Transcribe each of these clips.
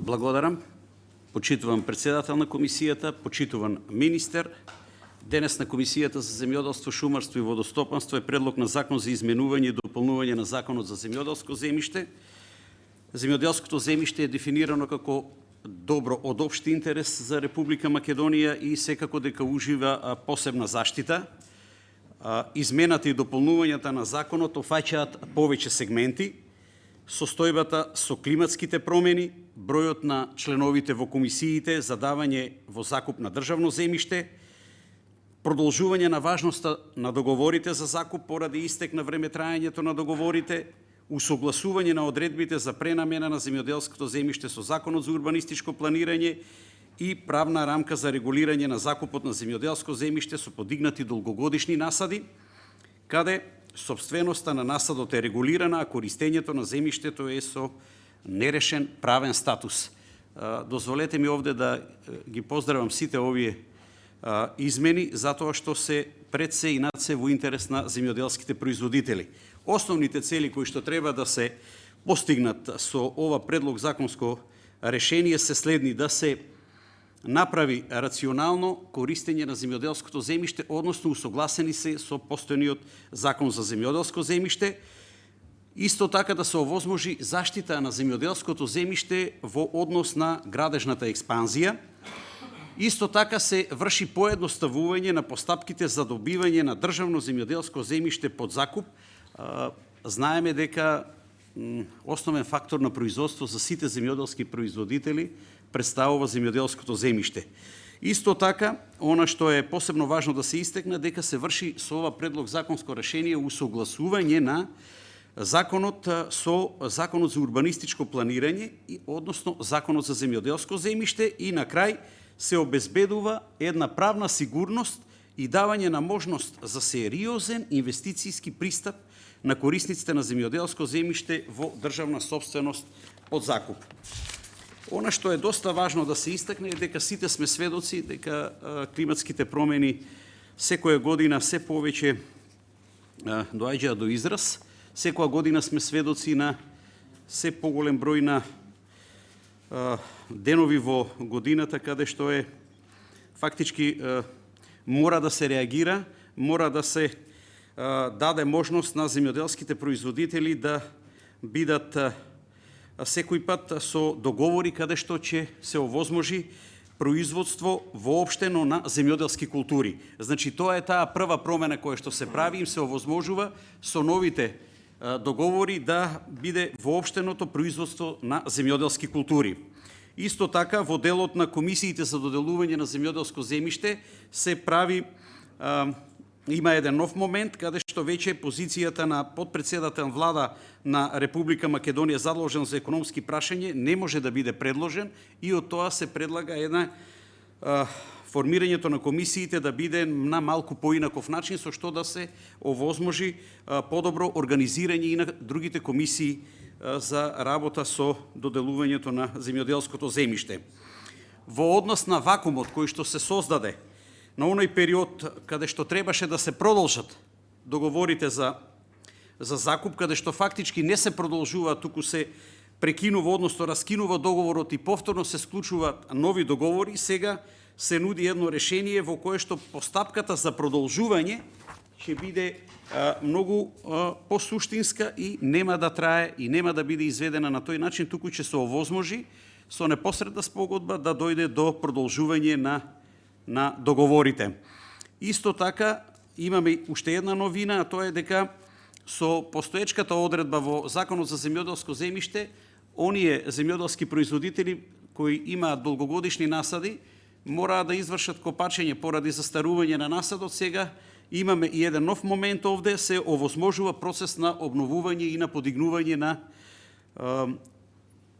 Благодарам. Почитуван председател на комисијата, почитуван министер. Денес на Комисијата за земјоделство, шумарство и водостопанство е предлог на закон за изменување и дополнување на Законот за земјоделско земјиште. Земјоделското земјиште е дефинирано како добро од општ интерес за Република Македонија и секако дека ужива посебна заштита. Измената и дополнувањата на законот офаќаат повеќе сегменти: состојбата со климатските промени, бројот на членовите во комисиите за давање во закуп на државно земјиште, продолжување на важноста на договорите за закуп поради истек на време траењето на договорите, усогласување на одредбите за пренамена на земјоделското земјиште со Законот за урбанистичко планирање и правна рамка за регулирање на закупот на земјоделско земјиште со подигнати долгогодишни насади, каде сопственоста на насадот е регулирана, а користењето на земјиштето е со нерешен правен статус. Дозволете ми овде да ги поздравам сите овие измени, затоа што се пред се и над се во интерес на земјоделските производители. Основните цели кои што треба да се постигнат со ова предлог законско решение се следни: да се направи рационално користење на земјоделското земјиште, односно усогласени се со постојниот закон за земјоделско земјиште. Исто така да се овозможи заштита на земјоделското земјиште во однос на градежната експанзија. Исто така се врши поедноставување на постапките за добивање на државно земјоделско земјиште под закуп. Знаеме дека основен фактор на производство за сите земјоделски производители представува земјоделското земјиште. Исто така, она што е посебно важно да се истекне, дека се врши со ова предлог законско решение усогласување на законот со Законот за урбанистичко планирање и односно Законот за земјоделско земјиште, и на крај се обезбедува една правна сигурност и давање на можност за сериозен инвестицијски пристап на корисниците на земјоделско земјиште во државна собственост под закуп. Она што е доста важно да се истакне е дека сите сме сведоци дека климатските промени секоја година се повеќе доаѓаат до израз. Секоја година сме сведоци на се поголем број на денови во годината каде што е фактички мора да се реагира, мора да се даде можност на земјоделските производители да бидат секој пат со договори каде што ќе се овозможи производство воопштено на земјоделски култури. Значи, тоа е таа прва промена која што се прави, им се овозможува со новите договори да биде воопштеното производство на земјоделски култури. Исто така, во делот на комисиите за доделување на земјоделско земјиште се прави, има еден нов момент, каде што веќе позицијата на подпредседател влада на Република Македонија задолжен за економски прашање не може да биде предложен, и од тоа се предлага една формирањето на комисиите да биде на малку поинаков начин, со што да се овозможи подобро организирање и на другите комисии за работа со доделувањето на земјоделското земјиште. Во однос на вакуумот кој што се создаде на оној период каде што требаше да се продолжат договорите за закуп, каде што фактички не се продолжува, туку се прекинува, односно раскинува договорот и повторно се склучуваат нови договори, сега се нуди едно решение во кое што постапката за продолжување ќе биде многу посуштинска и нема да трае и нема да биде изведена на тој начин, туку ќе се овозможи со непосредна спогодба да дојде до продолжување на договорите. Исто така имаме уште една новина, а тоа е дека со постоечката одредба во Законот за земјоделско земјиште, оние земјоделски производители кои имаат долгогодишни насади мора да извршат копачење поради застарување на насадот. Сега имаме и еден нов момент овде, се овозможува процес на обновување и на подигнување на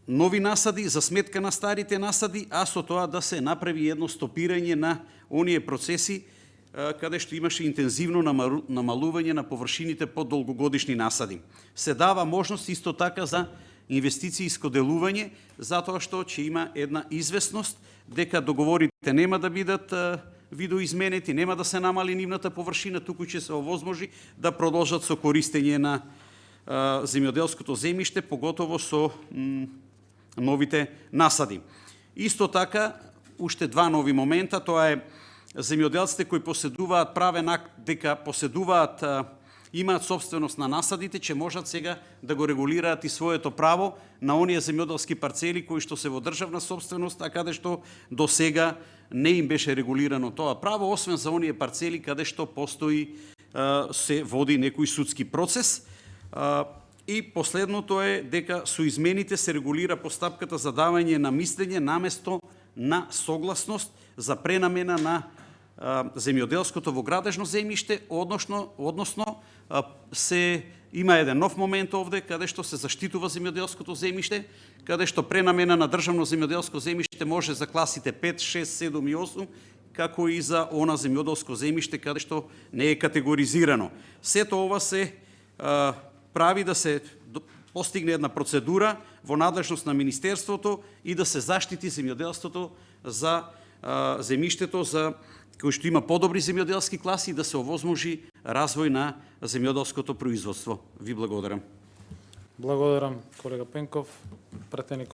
нови насади за сметка на старите насади, а со тоа да се направи едно стопирање на оние процеси каде што имаше интензивно намалување на површините под долгогодишни насади. Се дава можност исто така за инвестицијско делување, затоа што ќе има една известност дека договорите нема да бидат видоизменети, нема да се намали нивната површина, туку ќе се овозможи да продолжат со користење на земјоделското земјиште, поготово со новите насади. Исто така, уште два нови момента, тоа е земјоделците кои поседуваат правен акт дека поседуваат имаат собственост на насадите, че можат сега да го регулираат и своето право на оние земјоделски парцели кои што се во државна собственост, а каде што до сега не им беше регулирано тоа право, освен за оние парцели каде што постои се води некој судски процес. И последното е дека со измените се регулира постапката за давање на мислење наместо на согласност за пренамена на земјоделското во градежно земјиште, односно се има еден нов момент овде каде што се заштитува земјоделското земјиште, каде што пренамена на државно земјоделско земјиште може за класите 5, 6, 7 и 8, како и за она земјоделско земјиште каде што не е категоризирано. Сето ова се прави да се постигне една процедура во надлежност на Министерството и да се заштити земјоделството за земјиштето за кој што има подобри земјоделски класи и да се овозможи развој на земјоделското производство. Ви благодарам. Благодарам, колега Пенков. Пратеник